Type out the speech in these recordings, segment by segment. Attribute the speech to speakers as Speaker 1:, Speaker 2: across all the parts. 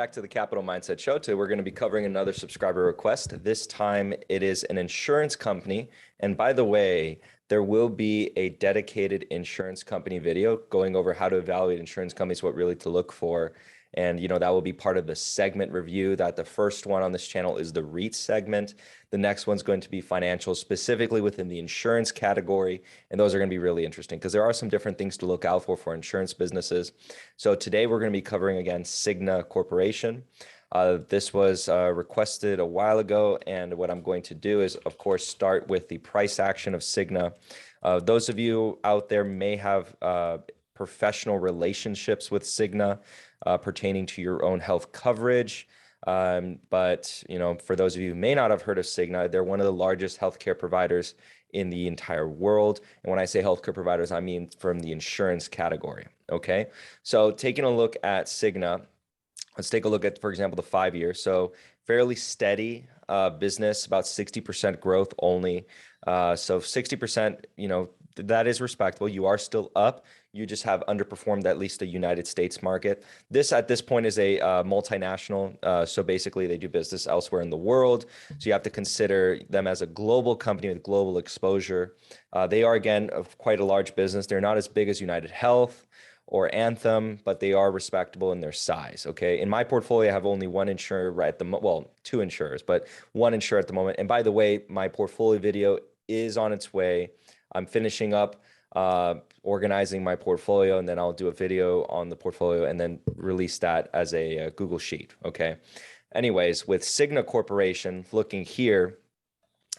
Speaker 1: back to the Capital Mindset Show. Today we're going to be covering another subscriber request. This time it is an insurance company. And by the way, there will be a dedicated insurance company video going over how to evaluate insurance companies, what really to look for. And, that will be part of the segment review. That the first one on this channel is the REIT segment. The next one's going to be financials, specifically within the insurance category. And those are going to be really interesting because there are some different things to look out for insurance businesses. So today we're going to be covering, again, Cigna Corporation. This was requested a while ago. And what I'm going to do is, of course, start with the price action of Cigna. Those of you out there may have professional relationships with Cigna pertaining to your own health coverage. But for those of you who may not have heard of Cigna, they're one of the largest healthcare providers in the entire world. And when I say healthcare providers, I mean from the insurance category. Okay. So taking a look at Cigna, let's take a look at, for example, the 5 years. So fairly steady business, about 60% growth only. So 60%, that is respectable. You are still up. You just have underperformed at least the United States market. This at this point is a multinational. So basically they do business elsewhere in the world. So you have to consider them as a global company with global exposure. They are, again, quite a large business. They're not as big as United Health or Anthem, but they are respectable in their size. Okay. In my portfolio, I have only one insurer right at the well, two insurers, but one insurer at the moment. And by the way, my portfolio video is on its way. I'm finishing up organizing my portfolio, and then I'll do a video on the portfolio and then release that as a Google Sheet. Okay. Anyways, with Cigna Corporation, looking here,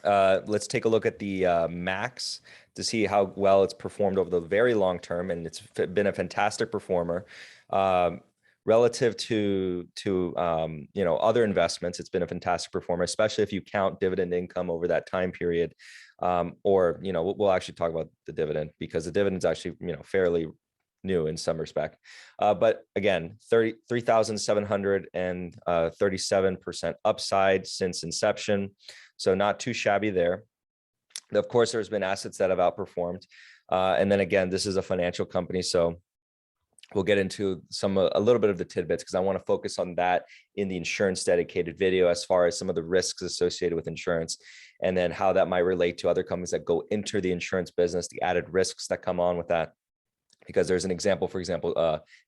Speaker 1: let's take a look at the max to see how well it's performed over the very long term, and it's been a fantastic performer. Relative to other investments, it's been a fantastic performer, especially if you count dividend income over that time period. We'll actually talk about the dividend because the dividend is actually fairly new in some respect. But again, 3,737% upside since inception. So not too shabby there. Of course, there's been assets that have outperformed. And then again, this is a financial company. So we'll get into a little bit of the tidbits because I want to focus on that in the insurance dedicated video as far as some of the risks associated with insurance and then how that might relate to other companies that go into the insurance business, the added risks that come on with that. Because there's an example, for example,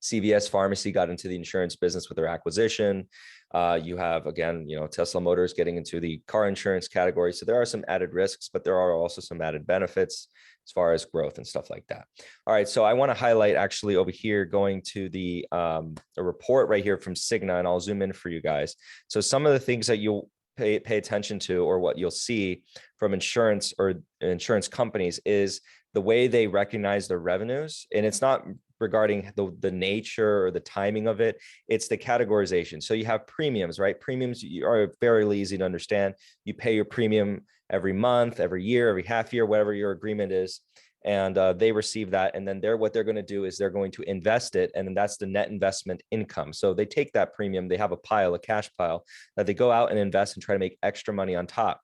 Speaker 1: CVS Pharmacy got into the insurance business with their acquisition. You have, again, Tesla Motors getting into the car insurance category. So there are some added risks, but there are also some added benefits as far as growth and stuff like that. All right, so I want to highlight actually over here, going to the a report right here from Cigna, and I'll zoom in for you guys. So some of the things that you'll pay attention to, or what you'll see from insurance or insurance companies, is the way they recognize their revenues. And it's not regarding the nature or the timing of it, it's the categorization. So you have premiums, right? Premiums are very easy to understand. You pay your premium every month, every year, every half year, whatever your agreement is. And they receive that. And then what they're going to do is they're going to invest it. And then that's the net investment income. So they take that premium, they have a cash pile that they go out and invest and try to make extra money on top.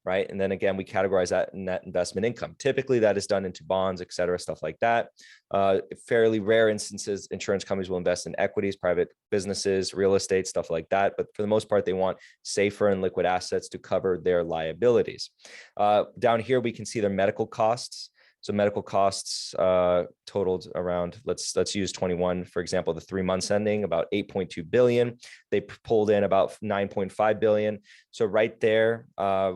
Speaker 1: Right. And then again, we categorize that net investment income. Typically that is done into bonds, et cetera, stuff like that. Fairly rare instances, insurance companies will invest in equities, private businesses, real estate, stuff like that. But for the most part, they want safer and liquid assets to cover their liabilities. Down here, we can see their medical costs. So medical costs totaled around, let's use 21, for example, the 3 months ending, about 8.2 billion. They pulled in about 9.5 billion. So right there,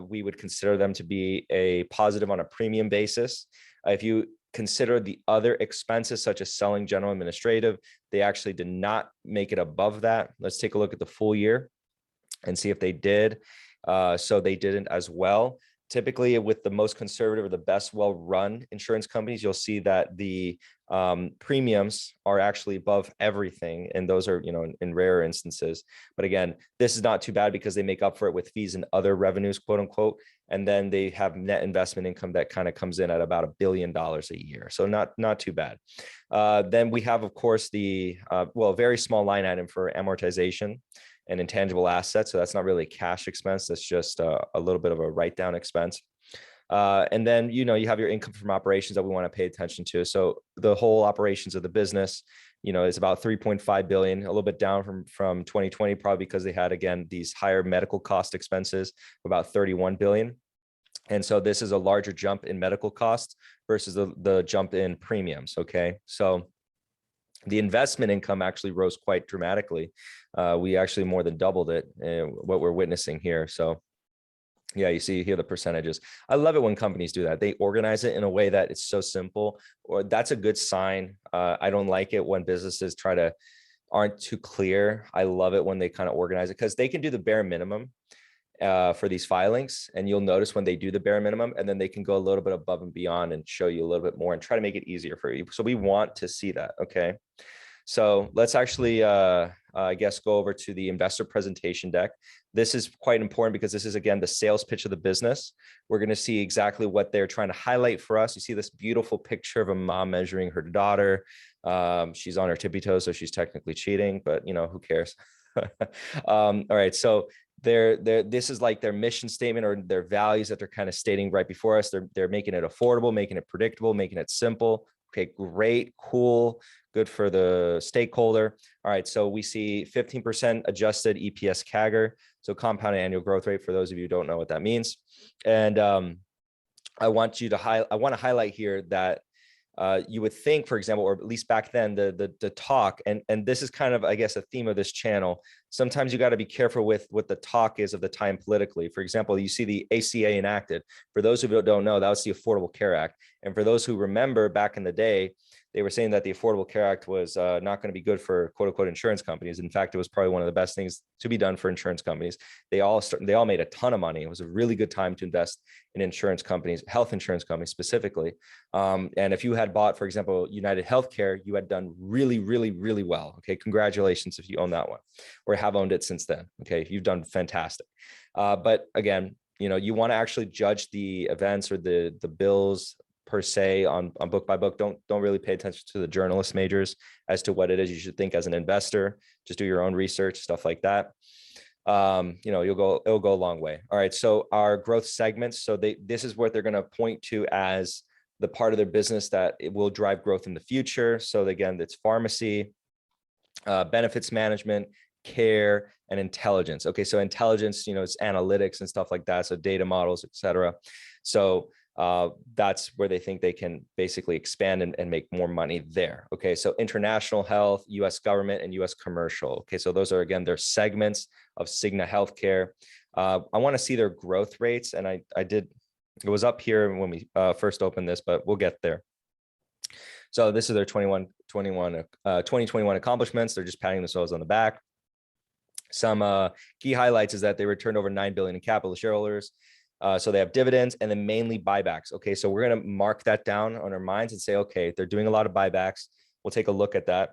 Speaker 1: we would consider them to be a positive on a premium basis. If you consider the other expenses such as selling, general, administrative, they actually did not make it above that. Let's take a look at the full year and see if they did. So they didn't as well. Typically, with the most conservative or the best well-run insurance companies, you'll see that the premiums are actually above everything. And those are, in rare instances. But again, this is not too bad because they make up for it with fees and other revenues, quote unquote. And then they have net investment income that kind of comes in at about $1 billion a year. So not too bad. Then we have, of course, the, very small line item for amortization and intangible assets. So that's not really a cash expense. That's just a little bit of a write-down expense. And then, you have your income from operations that we want to pay attention to. So the whole operations of the business, is about 3.5 billion, a little bit down from 2020, probably because they had, again, these higher medical cost expenses, about 31 billion. And so this is a larger jump in medical costs versus the jump in premiums. Okay. So the investment income actually rose quite dramatically. We actually more than doubled it, what we're witnessing here. So yeah, you see here the percentages. I love it when companies do that. They organize it in a way that it's so simple, or that's a good sign. I don't like it when businesses aren't too clear. I love it when they kind of organize it, because they can do the bare minimum for these filings. And you'll notice when they do the bare minimum, and then they can go a little bit above and beyond and show you a little bit more and try to make it easier for you. So we want to see that. Okay. So let's actually, I guess, go over to the investor presentation deck. This is quite important because this is, again, the sales pitch of the business. We're going to see exactly what they're trying to highlight for us. You see this beautiful picture of a mom measuring her daughter. She's on her tippy toes, so she's technically cheating, but who cares? All right. So this is like their mission statement or their values that they're kind of stating right before us. They're making it affordable, making it predictable, making it simple. Okay, great, cool, good for the stakeholder. All right, so we see 15% adjusted EPS CAGR, so compounded annual growth rate, for those of you who don't know what that means. And I want to highlight here that you would think, for example, or at least back then, the talk, and this is kind of, I guess, a theme of this channel. Sometimes you got to be careful with what the talk is of the time politically. For example, you see the ACA enacted. For those who don't know, that was the Affordable Care Act. And for those who remember back in the day, they were saying that the Affordable Care Act was not going to be good for quote unquote insurance companies. In fact, it was probably one of the best things to be done for insurance companies. They all made a ton of money. It was a really good time to invest in insurance companies, health insurance companies specifically. And if you had bought, for example, United Healthcare, you had done really, really, really well. Okay, congratulations if you own that one or have owned it since then. Okay, you've done fantastic. But again, you want to actually judge the events or the bills per se on book by book. Don't really pay attention to the journalist majors as to what it is you should think as an investor. Just do your own research, stuff like that. It'll go a long way. All right. So our growth segments. So this is what they're going to point to as the part of their business that it will drive growth in the future. So again, it's pharmacy, benefits management, care, and intelligence. Okay. So intelligence, it's analytics and stuff like that. So data models, et cetera. So that's where they think they can basically expand and make more money there. Okay, so international health, U.S. government, and U.S. commercial. Okay, so those are, again, their segments of Cigna Healthcare. I want to see their growth rates, and I did. It was up here when we first opened this, but we'll get there. So this is their 2021 accomplishments. They're just patting themselves on the back. Some key highlights is that they returned over $9 billion in capital to shareholders. So they have dividends and then mainly buybacks. Okay, so we're going to mark that down on our minds and say, okay, they're doing a lot of buybacks. We'll take a look at that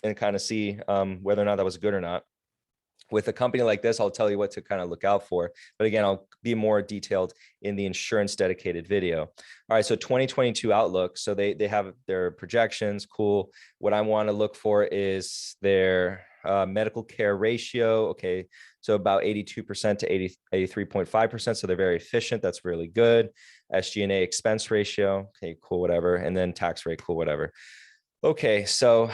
Speaker 1: and kind of see whether or not that was good or not. With a company like this, I'll tell you what to kind of look out for. But again, I'll be more detailed in the insurance dedicated video. All right, so 2022 outlook. So they have their projections. Cool. What I want to look for is their medical care ratio. Okay, so about 82% to 83.5%. So they're very efficient. That's really good. SG&A expense ratio. Okay, cool, whatever. And then tax rate, cool, whatever. Okay, so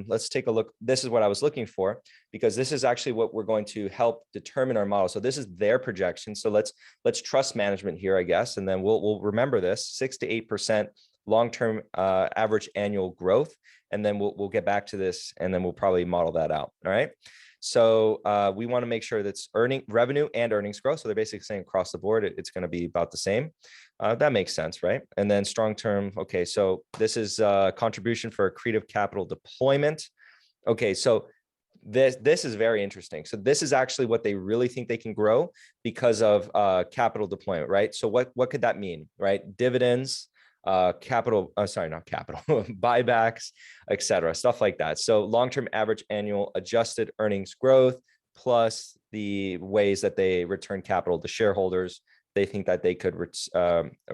Speaker 1: let's take a look. This is what I was looking for, because this is actually what we're going to help determine our model. So this is their projection. So let's trust management here, I guess, and then we'll remember this 6 to 8% long-term average annual growth, and then we'll get back to this, and then we'll probably model that out. All right. So we want to make sure that's revenue and earnings growth. So they're basically saying across the board, it's going to be about the same. That makes sense, right? And then strong term. Okay, so this is contribution for accretive capital deployment. Okay, so this is very interesting. So this is actually what they really think they can grow because of capital deployment, right? So what could that mean, right? Dividends, buybacks, et cetera, stuff like that. So long-term average annual adjusted earnings growth plus the ways that they return capital to shareholders, they think that they could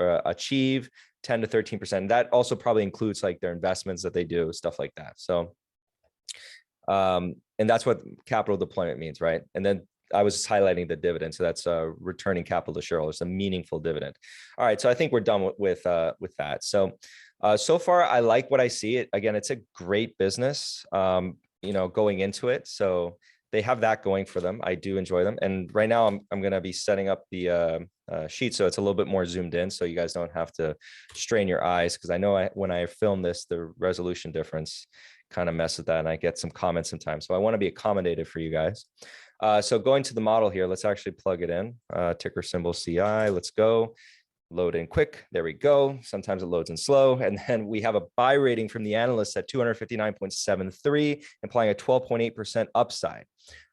Speaker 1: achieve 10 to 13%. That also probably includes like their investments that they do, stuff like that. So, and that's what capital deployment means, right? And then I was just highlighting the dividend. So that's returning capital to shareholders, a meaningful dividend. All right. So I think we're done with that. So So far, I like what I see. It again, it's a great business, going into it. So they have that going for them. I do enjoy them. And right now, I'm going to be setting up the sheet so it's a little bit more zoomed in, so you guys don't have to strain your eyes, because I know when I film this, the resolution difference kind of mess with that, and I get some comments sometimes. So I want to be accommodative for you guys. So going to the model here, let's actually plug it in. Ticker symbol CI. Let's go. Load in quick. There we go. Sometimes it loads in slow. And then we have a buy rating from the analysts at 259.73, implying a 12.8% upside.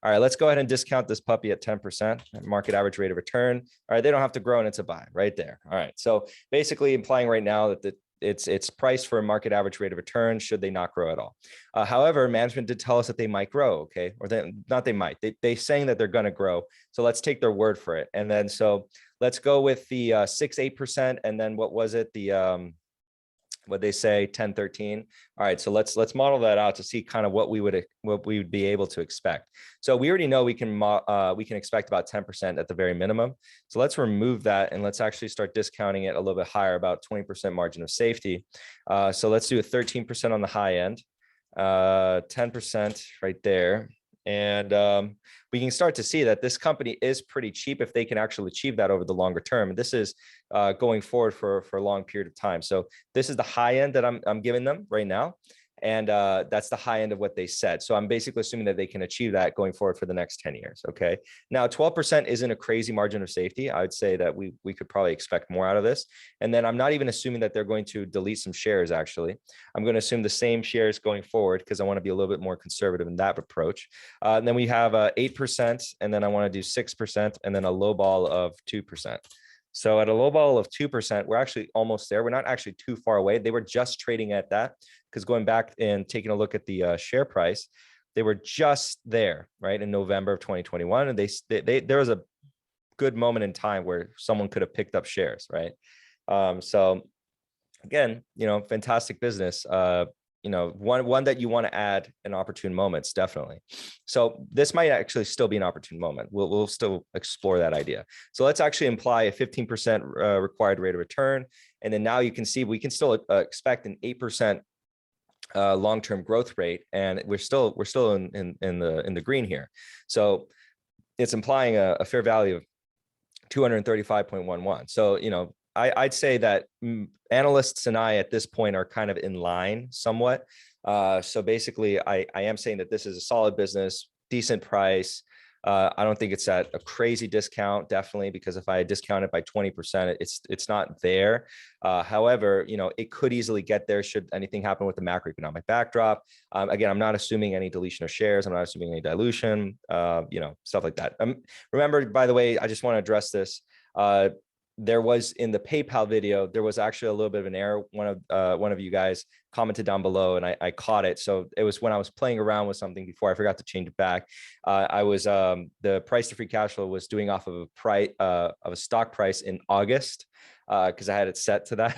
Speaker 1: All right, let's go ahead and discount this puppy at 10%, market average rate of return. All right, they don't have to grow, and it's a buy right there. All right, so basically implying right now that it's priced for a market average rate of return should they not grow at all. However, management did tell us that they might grow, okay? Or they might. They saying that they're going to grow. So let's take their word for it. And then so let's go with the 6-8%. And then what was it? The what they say 10-13. All right, so let's model that out to see kind of what we would be able to expect. So we already know we can expect about 10% at the very minimum. So let's remove that and let's actually start discounting it a little bit higher, about 20% margin of safety. So let's do a 13% on the high end, 10% right there. And we can start to see that this company is pretty cheap if they can actually achieve that over the longer term. And this is going forward for a long period of time. So this is the high end that I'm giving them right now. And that's the high end of what they said. So I'm basically assuming that they can achieve that going forward for the next 10 years. Okay. Now, 12% isn't a crazy margin of safety. I would say that we could probably expect more out of this. And then I'm not even assuming that they're going to delete some shares. Actually, I'm going to assume the same shares going forward, because I want to be a little bit more conservative in that approach. And then we have 8%, and then I want to do 6%, and then a low ball of 2%. So at a low ball of 2%, we're actually almost there. We're not actually too far away. They were just trading at that, because going back and taking a look at the share price, they were just there, right, in November of 2021. And there was a good moment in time where someone could have picked up shares, right? So again, fantastic business. One that you want to add in opportune moments, definitely. So this might actually still be an opportune moment. We'll still explore that idea. So let's actually imply a 15% required rate of return. And then now you can see we can still expect an 8% long-term growth rate, and we're still in the green here. So it's implying a fair value of 235.11. So I'd say that analysts and I at this point are kind of in line somewhat. So basically, I am saying that this is a solid business, decent price. I don't think it's at a crazy discount, definitely, because if I discount it by 20%, it's not there. However, it could easily get there should anything happen with the macroeconomic backdrop. Again, I'm not assuming any deletion of shares. I'm not assuming any dilution, stuff like that. Remember, by the way, I just want to address this. There was in the PayPal video, there was actually a little bit of an error. One of you guys commented down below, and I caught it. So it was when I was playing around with something before, I forgot to change it back. The price to free cash flow was doing off of a stock price in August, because I had it set to that.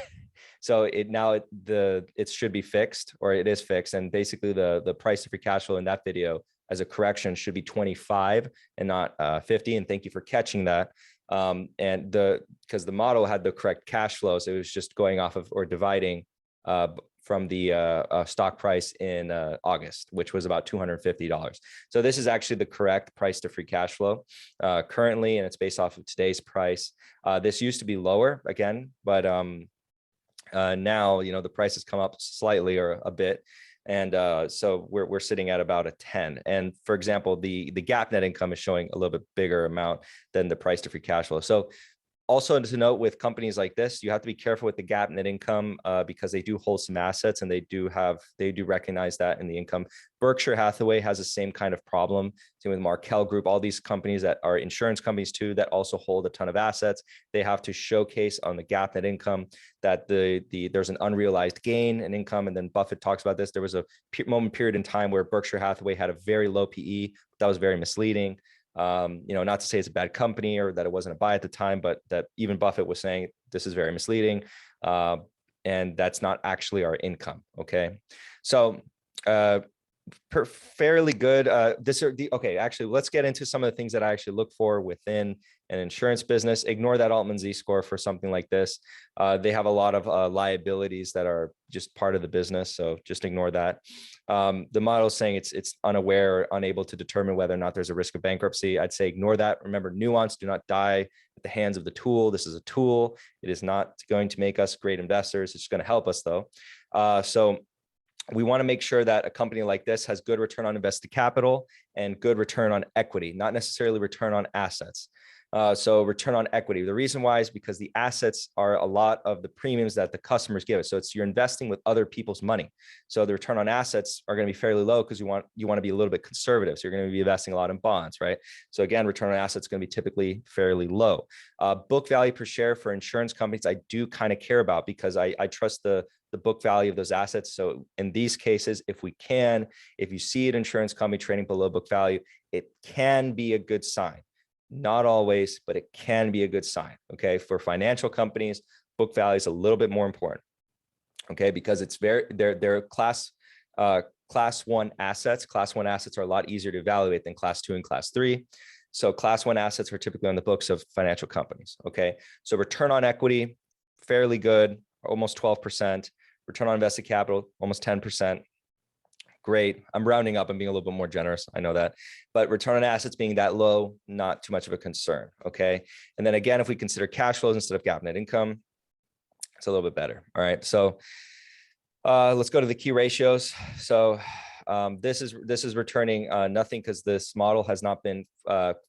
Speaker 1: So it should be fixed, or it is fixed. And basically the price to free cash flow in that video as a correction should be 25 and not 50. And thank you for catching that. Because the model had the correct cash flow, so it was just going off of or dividing from the stock price in August, which was about $250. So this is actually the correct price to free cash flow currently, and it's based off of today's price. This used to be lower again, but now the price has come up slightly or a bit. And so we're sitting at about a 10. And for example, the GAAP net income is showing a little bit bigger amount than the price to free cash flow. So also to note, with companies like this, you have to be careful with the GAAP net income because they do hold some assets, and they do recognize that in the income. Berkshire Hathaway has the same kind of problem. Same with Markel Group. All these companies that are insurance companies too, that also hold a ton of assets, they have to showcase on the GAAP net income that there's an unrealized gain in income. And then Buffett talks about this. There was a period in time where Berkshire Hathaway had a very low PE. That was very misleading. Not to say it's a bad company or that it wasn't a buy at the time, but that even Buffett was saying this is very misleading, and that's not actually our income. Okay, so fairly good. Okay, actually, let's get into some of the things that I actually look for within an insurance business. Ignore that Altman Z-score for something like this. They have a lot of liabilities that are just part of the business, so just ignore that. The model is saying it's unaware or unable to determine whether or not there's a risk of bankruptcy. I'd say ignore that. Remember, nuance, do not die at the hands of the tool. This is a tool. It is not going to make us great investors. It's going to help us though. So we want to make sure that a company like this has good return on invested capital and good return on equity, not necessarily return on assets. So return on equity. The reason why is because the assets are a lot of the premiums that the customers give us. So you're investing with other people's money. So the return on assets are going to be fairly low because you want to be a little bit conservative. So you're going to be investing a lot in bonds, right? So again, return on assets is going to be typically fairly low. Book value per share for insurance companies, I do kind of care about because I trust the book value of those assets. So in these cases, if you see an insurance company trading below book value, it can be a good sign. Not always, but it can be a good sign. Okay. For financial companies, book value is a little bit more important. Okay. Because they're class one assets. Class one assets are a lot easier to evaluate than class two and class three. So class one assets are typically on the books of financial companies. Okay. So return on equity, fairly good, almost 12%. Return on invested capital, almost 10%. Great. I'm rounding up and being a little bit more generous. I know that, but return on assets being that low, not too much of a concern. Okay. And then again, if we consider cash flows instead of GAAP net income, it's a little bit better. All right. So let's go to the key ratios. So this is returning nothing because this model has not been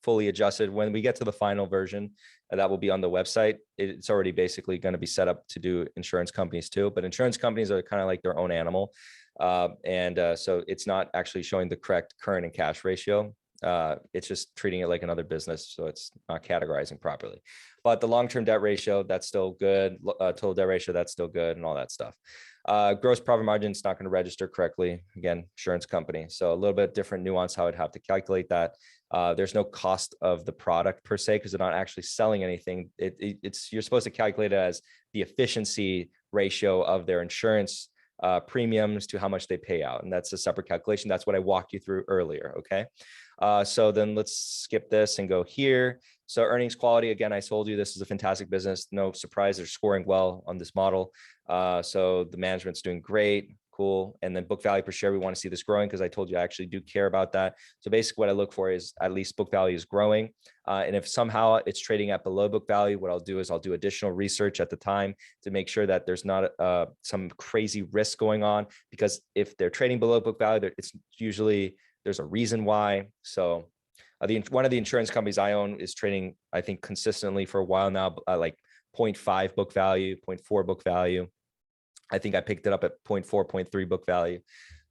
Speaker 1: fully adjusted. When we get to the final version, that will be on the website. It's already basically going to be set up to do insurance companies too, but insurance companies are kind of like their own animal. So it's not actually showing the correct current and cash ratio. It's just treating it like another business. So it's not categorizing properly, but the long-term debt ratio, that's still good. Total debt ratio, that's still good, and all that stuff. Gross profit margin is not going to register correctly. Again, insurance company. So a little bit different nuance how I'd have to calculate that. There's no cost of the product per se, because they're not actually selling anything. You're supposed to calculate it as the efficiency ratio of their insurance premiums to how much they pay out. And that's a separate calculation. That's what I walked you through earlier. Okay. So then let's skip this and go here. So earnings quality, again, I told you this is a fantastic business. No surprise, they're scoring well on this model. So the management's doing great. Cool. And then book value per share, we want to see this growing because I told you I actually do care about that. So basically what I look for is at least book value is growing. And if somehow it's trading at below book value, what I'll do is I'll do additional research at the time to make sure that there's not some crazy risk going on, because if they're trading below book value, it's usually there's a reason why. So one of the insurance companies I own is trading, I think, consistently for a while now, like 0.5 book value, 0.4 book value. I think I picked it up at 0.4, 0.3 book value.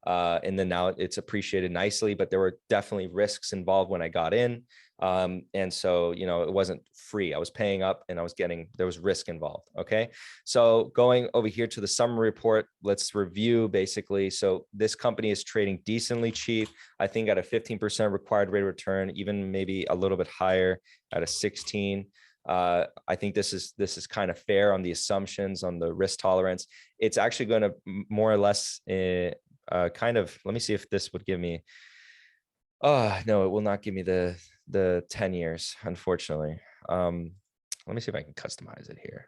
Speaker 1: And then now it's appreciated nicely, but there were definitely risks involved when I got in. And so, it wasn't free. I was paying up and there was risk involved. Okay. So going over here to the summary report, let's review basically. So this company is trading decently cheap. I think at a 15% required rate of return, even maybe a little bit higher at a 16. I think this is kind of fair on the assumptions on the risk tolerance. It's actually going to more or less kind of, let me see if this would give me, no, it will not give me the 10 years, unfortunately. Let me see if I can customize it here.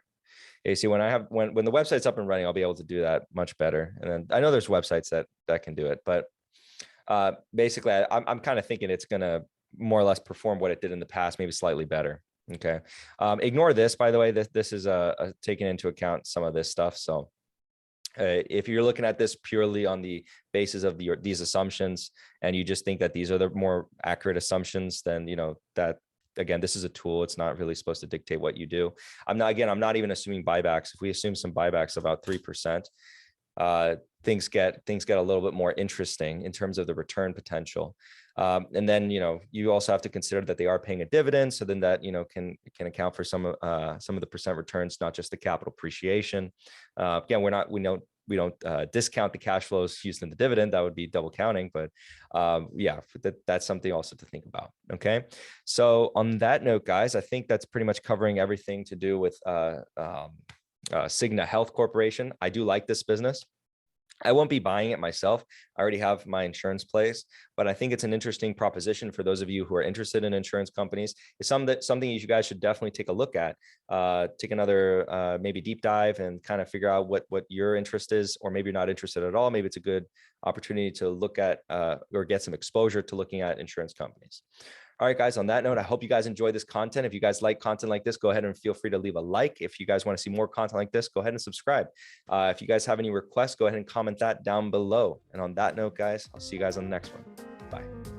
Speaker 1: Okay, see, when the website's up and running, I'll be able to do that much better. And then I know there's websites that can do it, but basically I'm kind of thinking it's going to more or less perform what it did in the past, maybe slightly better. Okay. Ignore this, by the way. This is taking into account some of this stuff. So if you're looking at this purely on the basis of these assumptions, and you just think that these are the more accurate assumptions, then that, again, this is a tool. It's not really supposed to dictate what you do. I'm not even assuming buybacks. If we assume some buybacks about 3%, things get a little bit more interesting in terms of the return potential. And then, you also have to consider that they are paying a dividend. So then that, can account for some of the percent returns, not just the capital appreciation. Again, we don't discount the cash flows used in the dividend. That would be double counting, but yeah, that's something also to think about. Okay. So on that note, guys, I think that's pretty much covering everything to do with Cigna Health Corporation. I do like this business. I won't be buying it myself. I already have my insurance place, but I think it's an interesting proposition for those of you who are interested in insurance companies. It's something you guys should definitely take a look at. Take another maybe deep dive and kind of figure out what your interest is, or maybe you're not interested at all. Maybe it's a good opportunity to look at or get some exposure to looking at insurance companies. All right, guys, on that note, I hope you guys enjoy this content. If you guys like content like this, go ahead and feel free to leave a like. If you guys want to see more content like this, go ahead and subscribe. If you guys have any requests, go ahead and comment that down below. And on that note, guys, I'll see you guys on the next one. Bye.